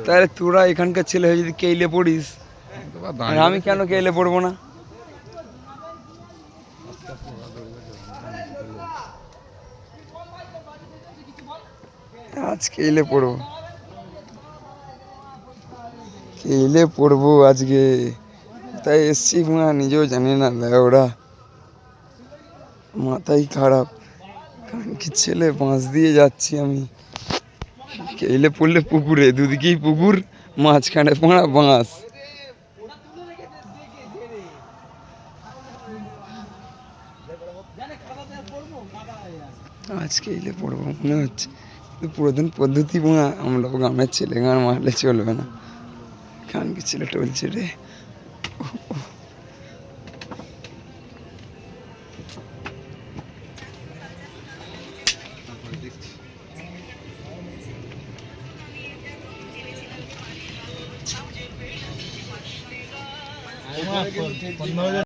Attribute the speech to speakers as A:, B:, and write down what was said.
A: তাহলে তোরা এখানকার ছেলে হয়ে যদি কেইলে পড়িস, আমি কেন কেইলে পড়বো না? আজ কেইলে পড়বো, কেইলে পড়বো আজকে, তাই এসছি। নিজেও জানি না ওরা, মাথাই খারাপ। কি ছেলে বাঁশ দিয়ে যাচ্ছি আমি, কেইলে পড়লে পুকুরে, দুদিকেই পুকুর, মাঝখানে পড়া বাঁশ। আজ কেইলে পড়বো মনে হচ্ছে, পুরাতন পদ্ধতি আমরা গ্রামের ছেলে, গান মারলে চলবে না। গান কি ছেলে টলছে রে।